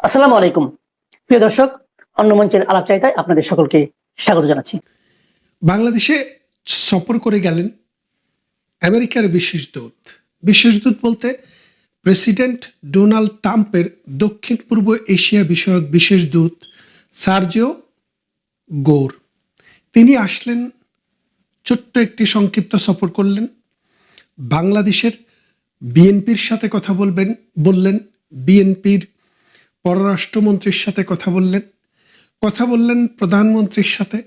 আসসালামু আলাইকুম। প্রিয় দর্শক, অন্য মঞ্চের আলাপচারিতায় আপনাদের সকলকে স্বাগত জানাচ্ছি। বাংলাদেশে সফর করে গেলেন আমেরিকার বিশেষ দূত। বিশেষ দূত বলতে প্রেসিডেন্ট ডোনাল্ড ট্রাম্পের দক্ষিণ পূর্ব এশিয়া বিষয়ক বিশেষ দূত সার্জিও গোর। তিনি আসলেন, ছোট্ট একটি সংক্ষিপ্ত সফর করলেন, বাংলাদেশের বিএনপির সাথে কথা বললেন, বিএনপির পররাষ্ট্রমন্ত্রীর সাথে কথা বললেন প্রধানমন্ত্রীর সাথে,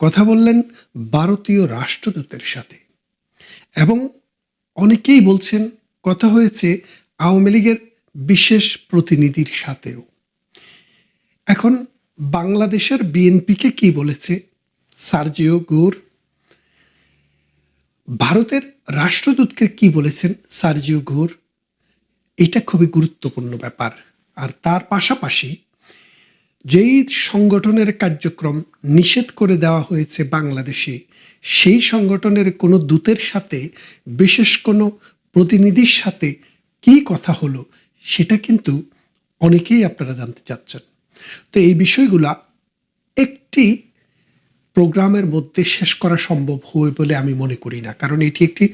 কথা বললেন ভারতীয় রাষ্ট্রদূতের সাথে, এবং অনেকেই বলছেন কথা হয়েছে আওয়ামী লীগের বিশেষ প্রতিনিধির সাথেও। এখন বাংলাদেশের বিএনপিকে কি বলেছে সার্জিও গোর, ভারতের রাষ্ট্রদূতকে কি বলেছেন সার্জিও গোর, এটা খুবই গুরুত্বপূর্ণ ব্যাপার। আর তার পাশাপাশি যেই সংগঠনের কার্যক্রম নিষেধ করে দেওয়া হয়েছে বাংলাদেশে, সেই সংগঠনের কোনো দূতের সাথে, বিশেষ কোনো প্রতিনিধির সাথে কি কথা হলো, সেটা কিন্তু অনেকেই আপনারা জানতে চাচ্ছেন। তো এই বিষয়গুলা একটি প্রোগ্রামের মধ্যে শেষ করা সম্ভব হবে বলে আমি মনে করি না, কারণ এটি একটি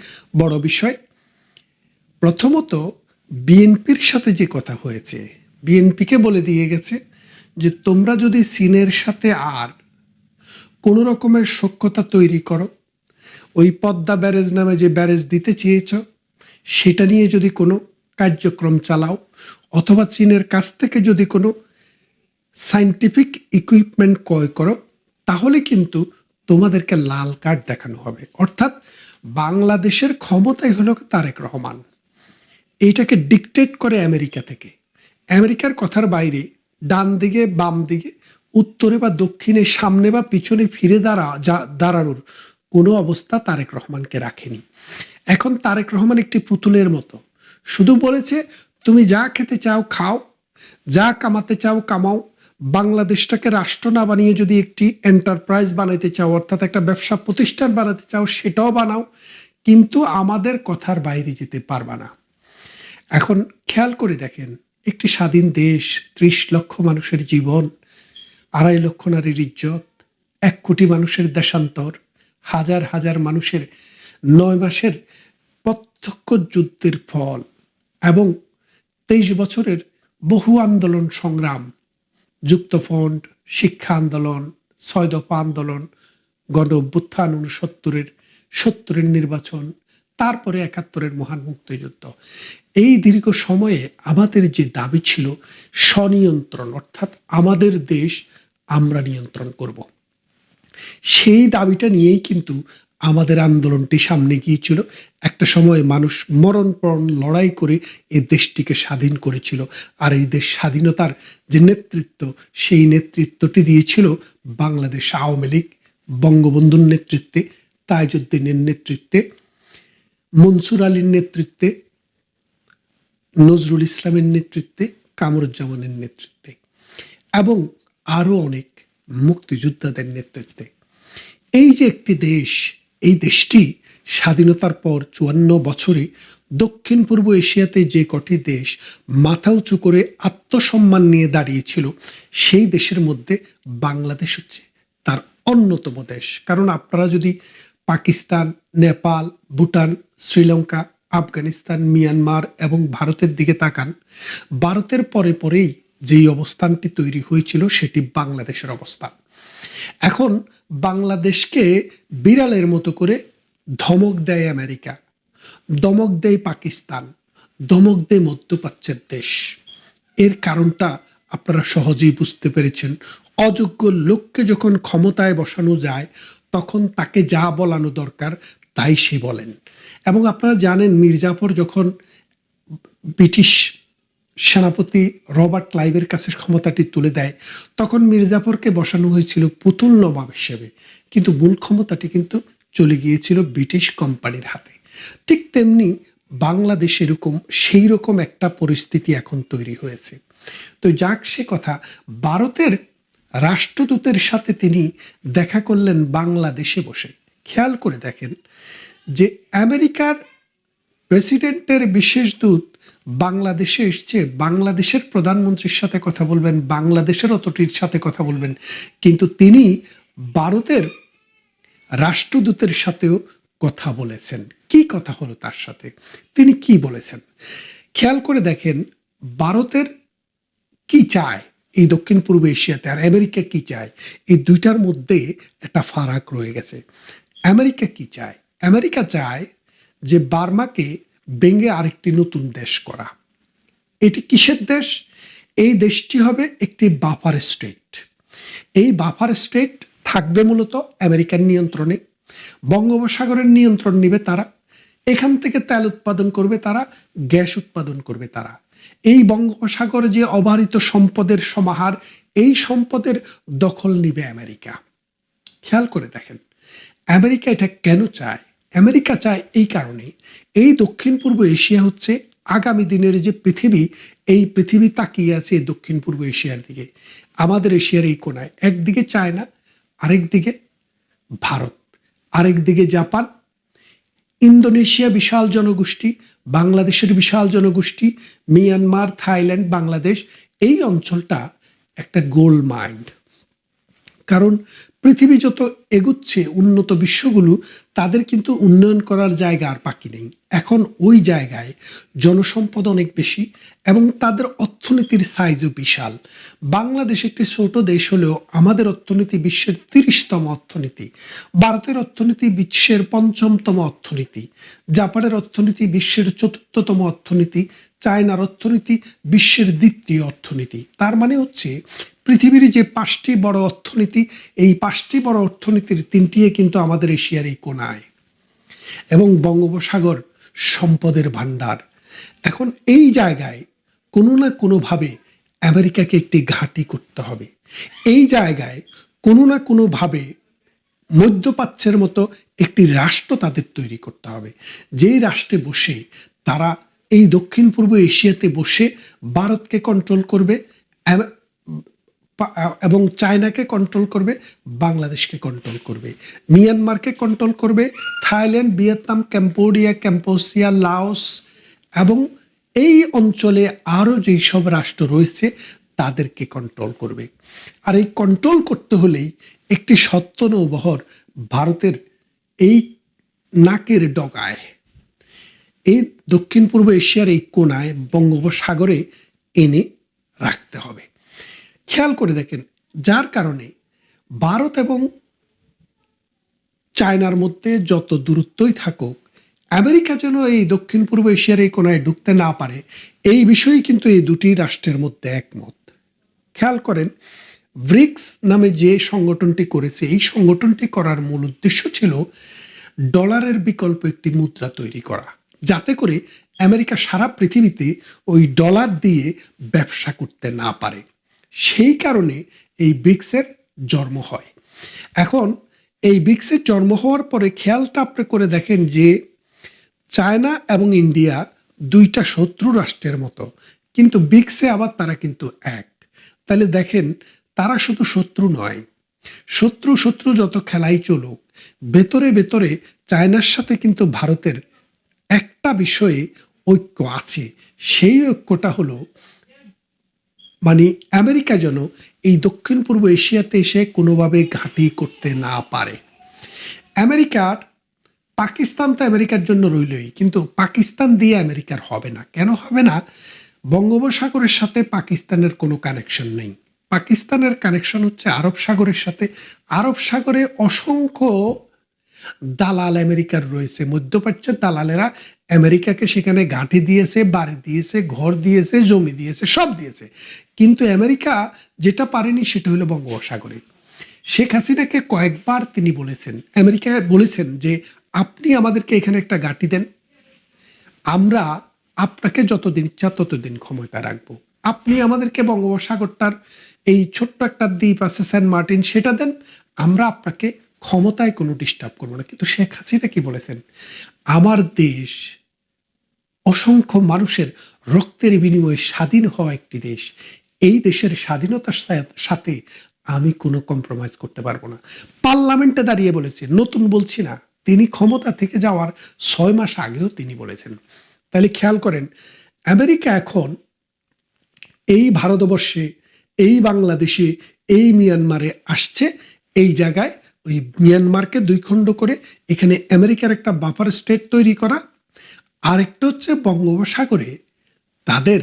বড় বিষয়। প্রথমত, বিএনপির সাথে যে কথা হয়েছে, বিএনপিকে বলে দিয়ে গেছে যে তোমরা যদি চীনের সাথে আর কোনো রকমের সখ্যতা তৈরি করো, ওই পদ্মা ব্যারেজ নামে যে ব্যারেজ দিতে চেয়েছ, সেটা নিয়ে যদি কোনো কার্যক্রম চালাও, অথবা চীনের কাছ থেকে যদি কোনো সায়েন্টিফিক ইকুইপমেন্ট ক্রয় করো, তাহলে কিন্তু তোমাদেরকে লাল কার্ড দেখানো হবে। অর্থাৎ বাংলাদেশের ক্ষমতাই হলো তারেক রহমান, এইটাকে ডিকটেট করে আমেরিকা থেকে। আমেরিকার কথার বাইরে ডান দিকে, বাম দিকে, উত্তরে বা দক্ষিণে, সামনে বা পিছনে ফিরে দাঁড়ানোর কোনো অবস্থা তারেক রহমানকে রাখেনি। এখন তারেক রহমান একটি পুতুলের মতো, শুধু বলেছে তুমি যা খেতে চাও খাও, যা কামাতে চাও কামাও, বাংলাদেশটাকে রাষ্ট্র না বানিয়ে যদি একটি এন্টারপ্রাইজ বানাইতে চাও, অর্থাৎ একটা ব্যবসা প্রতিষ্ঠান বানাতে চাও, সেটাও বানাও, কিন্তু আমাদের কথার বাইরে যেতে পারবা না। এখন খেয়াল করে দেখেন, একটি স্বাধীন দেশ, 30 লক্ষ মানুষের জীবন, 2.5 লক্ষ নারীর ইজ্জত, 1 কোটি মানুষের দেশান্তর, হাজার হাজার মানুষের 9 মাসের প্রত্যক্ষ যুদ্ধের ফল, এবং 23 বছরের বহু আন্দোলন সংগ্রাম, যুক্তফ্রন্ট, শিক্ষা আন্দোলন, 6 দফা আন্দোলন, গণ অভ্যুত্থান 69-70 নির্বাচন, তারপরে 71 মহান মুক্তিযুদ্ধ। এই দীর্ঘ সময়ে আমাদের যে দাবি ছিল স্বনিয়ন্ত্রণ, অর্থাৎ আমাদের দেশ আমরা নিয়ন্ত্রণ করব, সেই দাবিটা নিয়েই কিন্তু আমাদের আন্দোলনটি সামনে গিয়েছিল। একটা সময় মানুষ মরণপণ লড়াই করে এই দেশটিকে স্বাধীন করেছিল। আর এই দেশ স্বাধীনতার যে নেতৃত্ব, সেই নেতৃত্বটি দিয়েছিল বাংলাদেশ আওয়ামী লীগ, বঙ্গবন্ধুর নেতৃত্বে, তাজউদ্দিনের নেতৃত্বে, মনসুর আলীর নেতৃত্বে, নজরুল ইসলামের নেতৃত্বে, কামরুজ্জামানের নেতৃত্বে, এবং আরো অনেক মুক্তিযোদ্ধাদের নেতৃত্বে। এই যে একটি দেশ, এই দেশটি স্বাধীনতার পর 54 বছরে দক্ষিণ পূর্ব এশিয়াতে যে কটি দেশ মাথা উঁচু করে আত্মসম্মান নিয়ে দাঁড়িয়েছিল, সেই দেশের মধ্যে বাংলাদেশ হচ্ছে তার অন্যতম দেশ। কারণ আপনারা যদি পাকিস্তান, নেপাল, ভুটান, শ্রীলঙ্কা, আফগানিস্তান, মিয়ানমার এবং ভারতের দিকে তাকান, ভারতের পরেই যেই অবস্থানটি তৈরি হয়েছিল, সেটি বাংলাদেশের অবস্থান। এখন বাংলাদেশকে বিড়ালের মতো করে ধমক দেয় আমেরিকা, দমক দেয় পাকিস্তান, ধমক দেয় মধ্যপ্রাচ্যের দেশ। এর কারণটা আপনারা সহজেই বুঝতে পেরেছেন। অযোগ্য লোককে যখন ক্ষমতায় বসানো যায়, তখন তাকে যা বলানো দরকার তাই সে বলেন। এবং আপনারা জানেন, মির্জাফর যখন ব্রিটিশ সেনাপতি রবার্ট ক্লাইভের কাছে ক্ষমতাটি তুলে দেয়, তখন মির্জাফরকে বসানো হয়েছিল পুতুল নবাব হিসেবে, কিন্তু মূল ক্ষমতাটি কিন্তু চলে গিয়েছিল ব্রিটিশ কোম্পানির হাতে। ঠিক তেমনি বাংলাদেশ সেই রকম একটা পরিস্থিতি এখন তৈরি হয়েছে। তো যাক সে কথা, ভারতের রাষ্ট্রদূতের সাথে তিনি দেখা করলেন বাংলাদেশে বসে। খেয়াল করে দেখেন যে আমেরিকার প্রেসিডেন্টের বিশেষ দূত বাংলাদেশে এসছে, বাংলাদেশের প্রধানমন্ত্রীর সাথে কথা বলবেন, বাংলাদেশের অথরিটির সাথে কথা বলবেন, কিন্তু তিনি ভারতের রাষ্ট্রদূতের সাথেও কথা বলেছেন। কি কথা হলো তার সাথে, তিনি কি বলেছেন খেয়াল করে দেখেন। ভারতের কি চায় এই দক্ষিণ পূর্ব এশিয়াতে, আর আমেরিকা কি চায়, এই দুইটার মধ্যে একটা ফারাক রয়ে গেছে। আমেরিকা কি চায়? আমেরিকা চায় যে বার্মাকে ভেঙে আরেকটি নতুন দেশ করা। এটি কিসের দেশ? এই দেশটি হবে একটি বাফার স্টেট। এই বাফার স্টেট থাকবে মূলত আমেরিকার নিয়ন্ত্রণে। বঙ্গোপসাগরের নিয়ন্ত্রণ নেবে তারা, এখান থেকে তেল উৎপাদন করবে তারা, গ্যাস উৎপাদন করবে তারা। এই বঙ্গোপসাগরে যে অবারিত সম্পদের সমাহার, এই সম্পদের দখল নিবে আমেরিকা। খেয়াল করে দেখেন আমেরিকা এটা কেন চায়। আমেরিকা চায় এই কারণে, এই দক্ষিণ পূর্ব এশিয়া হচ্ছে আগামী দিনের যে পৃথিবী, এই পৃথিবী তাকিয়ে আছে দক্ষিণ পূর্ব এশিয়ার দিকে। আমাদের এশিয়ার এই কোনায় একদিকে চায়না, আরেকদিকে ভারত, আরেকদিকে জাপান, ইন্দোনেশিয়া বিশাল জনগোষ্ঠী, বাংলাদেশের বিশাল জনগোষ্ঠী, মিয়ানমার, থাইল্যান্ড, বাংলাদেশ, এই অঞ্চলটা একটা গোল্ড মাইন। কারণ পৃথিবী যত এগুচ্ছে উন্নত বিশ্বগুলো, তাদের কিন্তু উন্নয়ন করার জায়গা আর বাকি নেই। এখন ওই জায়গায় জনসম্পদ অনেক বেশি এবং তাদের অর্থনীতির সাইজও বিশাল। বাংলাদেশ একটি ছোট দেশ হলেও আমাদের অর্থনীতি বিশ্বের 30তম অর্থনীতি, ভারতের অর্থনীতি বিশ্বের 5মতম অর্থনীতি, জাপানের অর্থনীতি বিশ্বের 4র্থতম অর্থনীতি, চায়নার অর্থনীতি বিশ্বের 2য় অর্থনীতি। তার মানে হচ্ছে পৃথিবীর যে 5টি বড় অর্থনীতি, এই 5টি বড় অর্থনীতির 3টি কিন্তু আমাদের এশিয়ার এই কোনায়, এবং বঙ্গোপসাগর সম্পদের ভান্ডার। এখন এই জায়গায় কোনো না কোনোভাবে আমেরিকাকে একটি ঘাঁটি করতে হবে। এই জায়গায় কোনো না কোনোভাবে মধ্যপ্রাচ্যের মতো একটি রাষ্ট্র তাদের তৈরি করতে হবে, যেই রাষ্ট্রে বসে তারা এই দক্ষিণ পূর্ব এশিয়াতে বসে ভারতকে কন্ট্রোল করবে এবং চায়নাকে কন্ট্রোল করবে, বাংলাদেশকে কন্ট্রোল করবে, মিয়ানমারকে কন্ট্রোল করবে, থাইল্যান্ড, ভিয়েতনাম, ক্যাম্বোডিয়া, ক্যাম্পোসিয়া, লাওস এবং এই অঞ্চলে আরও যেই সব রাষ্ট্র রয়েছে তাদেরকে কন্ট্রোল করবে। আর এই কন্ট্রোল করতে হলেই একটি সত্য নৌবহর ভারতের এই নাকের ডগায়, এই দক্ষিণ পূর্ব এশিয়ার এই কোনায় বঙ্গোপসাগরে এনে রাখতে হবে। খেয়াল করে দেখেন, যার কারণে ভারত এবং চায়নার মধ্যে যত দূরত্বই থাকুক, আমেরিকা যেন এই দক্ষিণ পূর্ব এশিয়ার এই কোনায় ঢুকতে না পারে, এই বিষয়ে কিন্তু এই দুটি রাষ্ট্রের মধ্যে একমত। খেয়াল করেন ব্রিক্স নামে যে সংগঠনটি করেছে, এই সংগঠনটি করার মূল উদ্দেশ্য ছিল ডলারের বিকল্প একটি মুদ্রা তৈরি করা, যাতে করে আমেরিকা সারা পৃথিবীতে ওই ডলার দিয়ে ব্যবসা করতে না পারে। সেই কারণে এই ব্রিক্সের জন্ম হয়। এখন এই ব্রিক্সের জন্ম হওয়ার পরে খেয়ালটা আপনি করে দেখেন যে চায়না এবং ইন্ডিয়া দুইটা শত্রু রাষ্ট্রের মতো, কিন্তু ব্রিক্সে আবার তারা কিন্তু এক। তাহলে দেখেন তারা শুধু শত্রু নয়, শত্রু শত্রু যত খেলাই চলুক, ভেতরে ভেতরে চায়নার সাথে কিন্তু ভারতের একটা বিষয়ে ঐক্য আছে। সেই ঐক্যটা হলো মানে আমেরিকা যেন এই দক্ষিণ পূর্ব এশিয়াতে এসে কোনোভাবে ঘাঁটি করতে না পারে। আমেরিকার পাকিস্তান তো আমেরিকার জন্য রইলই, কিন্তু পাকিস্তান দিয়ে আমেরিকার হবে না। কেন হবে না? বঙ্গোপসাগরের সাথে পাকিস্তানের কোনো কানেকশন নেই। পাকিস্তানের কানেকশন হচ্ছে আরব সাগরের সাথে। আরব সাগরে অসংখ্য দালাল আমেরিকার রয়েছে, মধ্যপ্রাচ্যের দালালেরা আমেরিকাকে সেখানে ঘাঁটি দিয়েছে, বাড়ি দিয়েছে, ঘর দিয়েছে, জমি দিয়েছে, সব দিয়েছে। কিন্তু আমেরিকা যেটা পারেনি সেটা হলো বঙ্গোপসাগরে। শেখ হাসিনাকে কয়েকবার তিনি বলেছেন, আমেরিকা বলেছেন যে আপনি আমাদেরকে এখানে একটা ঘাঁটি দেন, আমরা আপনাকে যতদিন ইচ্ছা ততদিন ক্ষমতা রাখবো। আপনি আমাদেরকে বঙ্গোপসাগরটার এই ছোট্ট একটা দ্বীপ আছে সেন্ট মার্টিন, সেটা দেন, আমরা আপনাকে ক্ষমতায় কোনো ডিস্টার্ব করবো না। কিন্তু শেখ হাসিনা কি বলেছেন? আমার দেশ অসংখ্য মানুষের রক্তের বিনিময়ে স্বাধীন হওয়া একটি দেশ, এই দেশের স্বাধীনতার সাথে আমি কোনো কম্প্রোমাইজ করতে পারবো না। পার্লামেন্টে দাঁড়িয়ে বলেছে, নতুন বলছি না, তিনি ক্ষমতা থেকে যাওয়ার 6 মাস আগেও তিনি বলেছেন। তাহলে খেয়াল করেন আমেরিকা এখন এই ভারতবর্ষে, এই বাংলাদেশে, এই মিয়ানমারে আসছে। এই জায়গায় ওই মিয়ানমারকে দুই খণ্ড করে এখানে আমেরিকার একটা বাফার স্টেট তৈরি করা, আরেকটা হচ্ছে বঙ্গোপসাগরে তাদের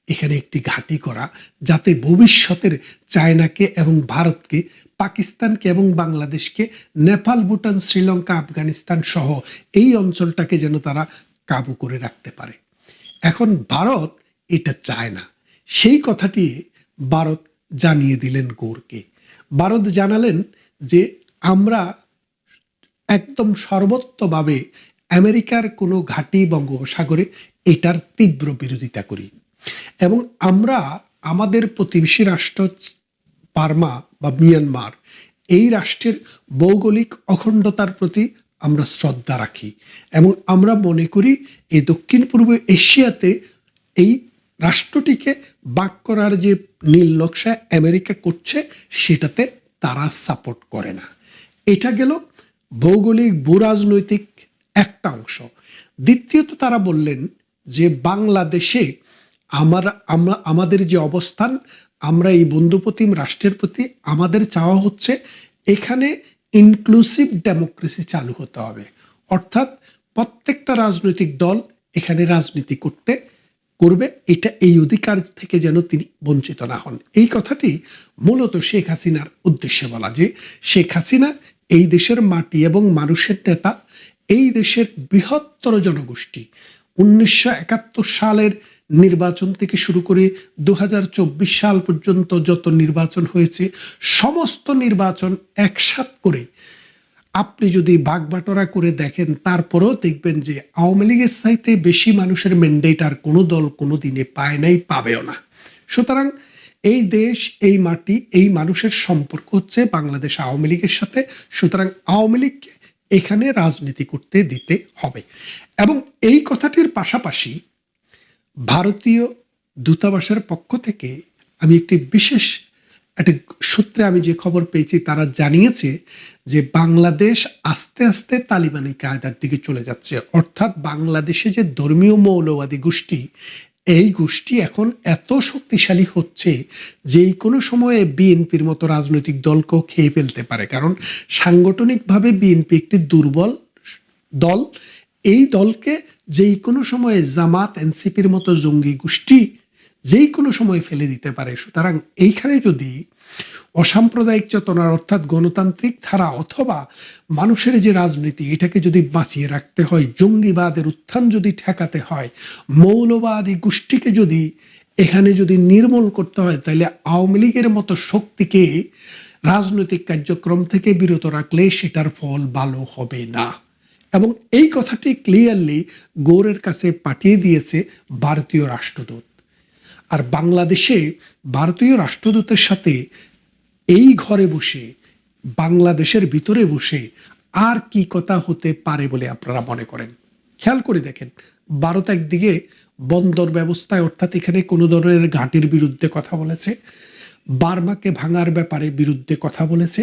এখানে একটি ঘাঁটি করা, যাতে ভবিষ্যতের চায়নাকে এবং ভারতকে, পাকিস্তানকে এবং বাংলাদেশকে, নেপাল, ভুটান, শ্রীলঙ্কা, আফগানিস্তান সহ এই অঞ্চলটাকে যেন তারা কাবু করে রাখতে পারে। এখন ভারত এটা চায় না। সেই কথাটি ভারত জানিয়ে দিলেন গৌরকে। ভারত জানালেন যে আমরা একদম সর্বত্রভাবে আমেরিকার কোনো ঘাঁটি বঙ্গোপসাগরে এটার তীব্র বিরোধিতা করি, এবং আমরা আমাদের প্রতিবেশী রাষ্ট্র বার্মা বা মিয়ানমার, এই রাষ্ট্রের ভৌগোলিক অখণ্ডতার প্রতি আমরা শ্রদ্ধা রাখি, এবং আমরা মনে করি এই দক্ষিণ পূর্ব এশিয়াতে এই রাষ্ট্রটিকে বাক করার যে নীল নকশা আমেরিকা করছে সেটাতে তারা সাপোর্ট করে না। এটা গেল ভৌগোলিক ভূরাজনৈতিক একটা অংশ। দ্বিতীয়ত তারা বললেন যে বাংলাদেশে আমাদের যে অবস্থান, আমরা এই বন্ধুপ্রতিম রাষ্ট্রের প্রতি আমাদের চাওয়া হচ্ছে এখানে ইনক্লুসিভ ডেমোক্রেসি চালু হতে হবে, অর্থাৎ প্রত্যেকটা রাজনৈতিক দল এখানে রাজনীতি করবে, এটা এই অধিকার থেকে যেন তিনি বঞ্চিত না হন। এই কথাটি মূলত শেখ হাসিনার উদ্দেশ্যে বলা, যে শেখ হাসিনা এই দেশের মাটি এবং মানুষের নেতা, এই দেশের বৃহত্তর জনগোষ্ঠী 1971 সালের নির্বাচন থেকে শুরু করে 2024 সাল পর্যন্ত যত নির্বাচন হয়েছে, সমস্ত নির্বাচন একসাথ করে আপনি যদি ভাগবাটোয়ারা করে দেখেন, তারপরেও দেখবেন যে আওয়ামী লীগের চাইতে বেশি মানুষের ম্যান্ডেট আর কোনো দল কোনো দিনে পায় নাই, পাবেও না। সুতরাং এই দেশ, এই মাটি, এই মানুষের সম্পর্ক হচ্ছে বাংলাদেশ আওয়ামী লীগের সাথে। সুতরাং আওয়ামী লীগকে এখানে রাজনীতি করতে দিতে হবে। এবং এই কথাটির পাশাপাশি ভারতীয় দূতাবাসের পক্ষ থেকে আমি একটি বিশেষ একটা সূত্রে আমি যে খবর পেয়েছি, তারা জানিয়েছে যে বাংলাদেশ আস্তে আস্তে তালিবানি কায়দার দিকে চলে যাচ্ছে, অর্থাৎ বাংলাদেশে যে ধর্মীয় মৌলবাদী গোষ্ঠী, এই গোষ্ঠী এখন এত শক্তিশালী হচ্ছে যে কোনো সময়ে বিএনপির মতো রাজনৈতিক দলকেও খেয়ে ফেলতে পারে। কারণ সাংগঠনিকভাবে বিএনপি একটি দুর্বল দল। এই দলকে যেই কোনো সময়ে জামাত, এনসিপির মতো জঙ্গি গোষ্ঠী যেই কোনো সময় ফেলে দিতে পারে। সুতরাং এইখানে যদি অসাম্প্রদায়িক চেতনার, অর্থাৎ গণতান্ত্রিক ধারা অথবা মানুষের যে রাজনীতি, এটাকে যদি বাঁচিয়ে রাখতে হয়, জঙ্গিবাদের উত্থান যদি ঠেকাতে হয়, মৌলবাদী গোষ্ঠীকে যদি এখানে যদি নির্মূল করতে হয়, তাহলে আওয়ামী লীগের মতো শক্তিকে রাজনৈতিক কার্যক্রম থেকে বিরত রাখলে সেটার ফল ভালো হবে না। এবং এই কথাটি ক্লিয়ারলি গৌরের কাছে পাঠিয়ে দিয়েছে ভারতীয় রাষ্ট্রদূত। আর বাংলাদেশে ভারতীয় রাষ্ট্রদূতের সাথে এই ঘরে বসে, বাংলাদেশের ভিতরে বসে আর কি কথা হতে পারে বলে আপনারা মনে করেন? খেয়াল করে দেখেন, ভারত একদিকে বন্দর ব্যবস্থায়, অর্থাৎ এখানে কোনো ধরনের ঘাটির বিরুদ্ধে কথা বলেছে, বার্মাকে ভাঙার ব্যাপারে বিরুদ্ধে কথা বলেছে,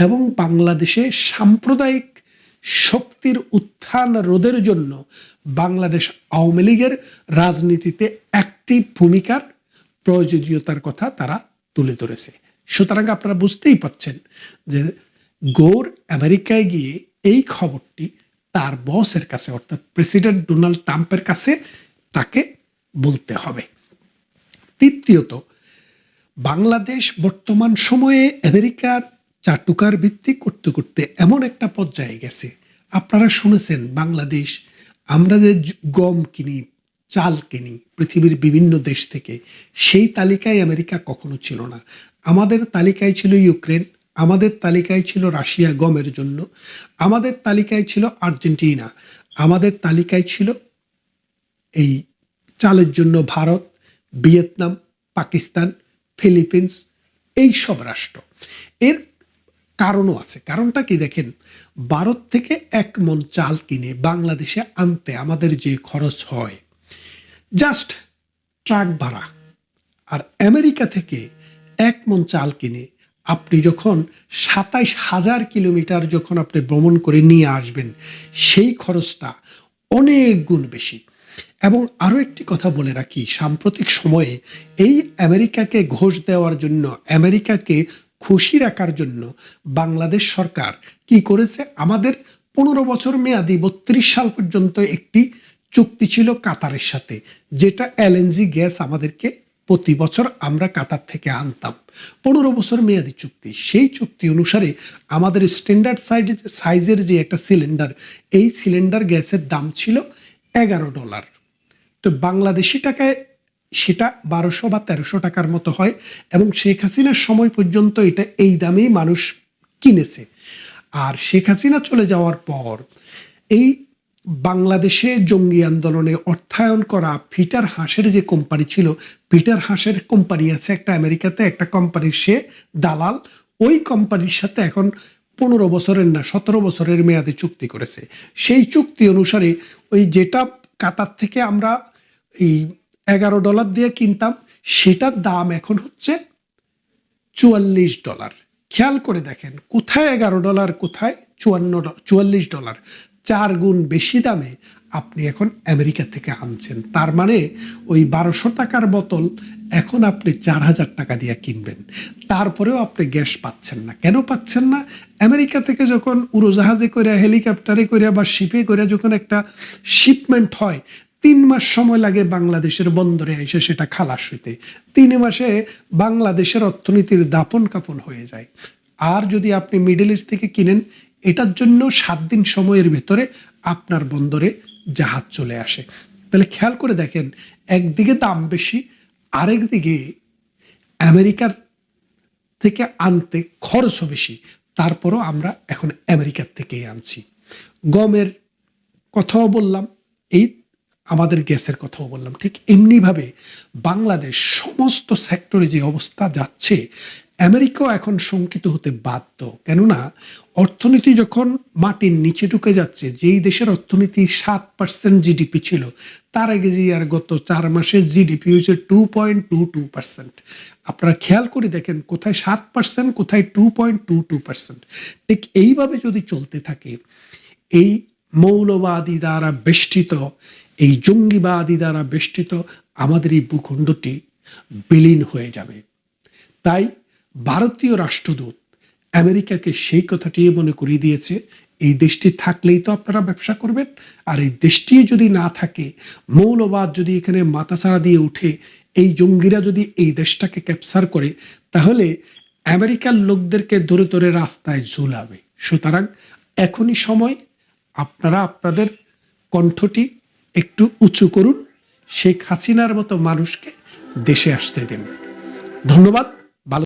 এবং বাংলাদেশে সাম্প্রদায়িক শক্তির উত্থান রোধের জন্য বাংলাদেশ আওয়ামী লীগের রাজনীতিতে একটি ভূমিকার প্রয়োজনীয়তার কথা তারা তুলে ধরেছে। সুতরাং আপনারা বুঝতেই পারছেন যে গৌর আমেরিকায় গিয়ে এই খবরটি তার বসের কাছে, অর্থাৎ প্রেসিডেন্ট ডোনাল্ড ট্রাম্পের কাছে তাকে বলতে হবে। তৃতীয়ত, বাংলাদেশ বর্তমান সময়ে আমেরিকার চাটুকার ভিত্তি করতে করতে এমন একটা পর্যায়ে গেছে, আপনারা শুনেছেন বাংলাদেশ, আমরা যে গম কিনি, চাল কিনি পৃথিবীর বিভিন্ন দেশ থেকে, সেই তালিকায় আমেরিকা কখনো ছিল না। আমাদের তালিকায় ছিল ইউক্রেন, আমাদের তালিকায় ছিল রাশিয়া গমের জন্য, আমাদের তালিকায় ছিল আর্জেন্টিনা, আমাদের তালিকায় ছিল এই চালের জন্য ভারত, ভিয়েতনাম, পাকিস্তান, ফিলিপিন্স, এই সব রাষ্ট্র। এর কারণও আছে। কারণটা কি দেখেন, ভারত থেকে 1 মণ চাল কিনে বাংলাদেশে আনতে আমাদের যে খরচ হয় জাস্ট ট্রাক ভাড়া, আর আমেরিকা থেকে 1 মণ চাল কিনে আপনি যখন 27,000 কিলোমিটার যখন আপনি ভ্রমণ করে নিয়ে আসবেন, সেই খরচটা অনেক গুণ বেশি। এবং আরো একটি কথা বলে রাখি, সাম্প্রতিক সময়ে এই আমেরিকাকে ঘোষ দেওয়ার জন্য, আমেরিকাকে খুশি রাখার জন্য বাংলাদেশ সরকার কি করেছে, আমাদের 15 বছর মেয়াদি 32 সাল পর্যন্ত একটি চুক্তি ছিল কাতারের সাথে, যেটা এলএনজি গ্যাস আমাদেরকে প্রতি বছর আমরা কাতার থেকে আনতাম। 15 বছর মেয়াদি চুক্তি। সেই চুক্তি অনুসারে আমাদের স্ট্যান্ডার্ড সাইজের যে একটা সিলিন্ডার, এই সিলিন্ডার গ্যাসের দাম ছিল $11। তো বাংলাদেশি টাকায় সেটা 1200 বা 1300 টাকার মতো হয়, এবং শেখ হাসিনার সময় পর্যন্ত এটা এই দামেই মানুষ কিনেছে। আর শেখ হাসিনা চলে যাওয়ার পর এই বাংলাদেশে জঙ্গি আন্দোলনে অর্থায়ন করা পিটার হাসের যে কোম্পানি ছিল, পিটার হাসের কোম্পানি আছে একটা আমেরিকাতে, একটা কোম্পানির সে দালাল, ওই কোম্পানির সাথে এখন 15 বছরের না 17 বছরের মেয়াদে চুক্তি করেছে। সেই চুক্তি অনুসারে ওই যেটা কাতার থেকে আমরা এই $11 দিয়ে কিনতাম, সেটার দাম এখন হচ্ছে $44। খেয়াল করে দেখেন, কোথায় $11, কোথায় $44, 4 গুণ বেশি দামে আপনি এখন আমেরিকা থেকে আনছেন। তার মানে ওই 1200 টাকার বোতল এখন আপনি 4000 টাকা দিয়ে কিনবেন, তারপরেও আপনি গ্যাস পাচ্ছেন না। কেন পাচ্ছেন না? আমেরিকা থেকে যখন উড়োজাহাজে করে, হেলিকপ্টারে করে বা শিপে করে যখন একটা শিপমেন্ট হয়, 3 মাস সময় লাগে বাংলাদেশের বন্দরে এসে সেটা খালাস হইতে। 3 মাসে বাংলাদেশের অর্থনীতির দাপন কাপন হয়ে যায়। আর যদি আপনি মিডল ইস্ট থেকে কিনেন, এটার জন্য 7 দিন সময়ের ভেতরে আপনার বন্দরে জাহাজ চলে আসে। তাহলে খেয়াল করে দেখেন, একদিকে দাম বেশি, আরেকদিকে আমেরিকার থেকে আনতে খরচও বেশি, তারপরও আমরা এখন আমেরিকার থেকেই আনছি। গমের কথাও বললাম, এই আমাদের গ্যাসের কথাও বললাম। ঠিক এমনিভাবে বাংলাদেশ সমস্ত সেক্টরে যে অবস্থা যাচ্ছে, আমেরিকাও এখন শঙ্কিত হতে বাধ্য। কেননা অর্থনীতি যখন মাটির নিচে ঢুকে যাচ্ছে, যেই দেশের অর্থনীতি 7% জিডিপি ছিল, তার আগে যে আর গত 4 মাসের জিডিপি হয়েছে 2.22%। আপনারা খেয়াল করে দেখেন, কোথায় 7%, কোথায় 2.22%। ঠিক এইভাবে যদি চলতে থাকে, এই মৌলবাদী দ্বারা বেষ্টিত, এই জঙ্গিবাদী দ্বারা বেষ্টিত আমাদের এই ভূখণ্ডটি বিলীন হয়ে যাবে। তাই ভারতীয় রাষ্ট্রদূত আমেরিকাকে সেই কথাটি মনে করিয়ে দিয়েছে, এই দেশটি থাকলেই তো আপনারা ব্যবসা করবেন, আর এই দেশটি যদি না থাকে, মৌলবাদ যদি এখানে মাথাছাড়া দিয়ে উঠে, এই জঙ্গিরা যদি এই দেশটাকে ক্যাপচার করে, তাহলে আমেরিকার লোকদেরকে ধরে ধরে রাস্তায় ঝুলাবে। সুতরাং এখনই সময়, আপনারা আপনাদের কণ্ঠটি একটু উঁচু করুন, শেখ হাসিনার মতো মানুষকে দেশে আসতে দিন। ধন্যবাদ।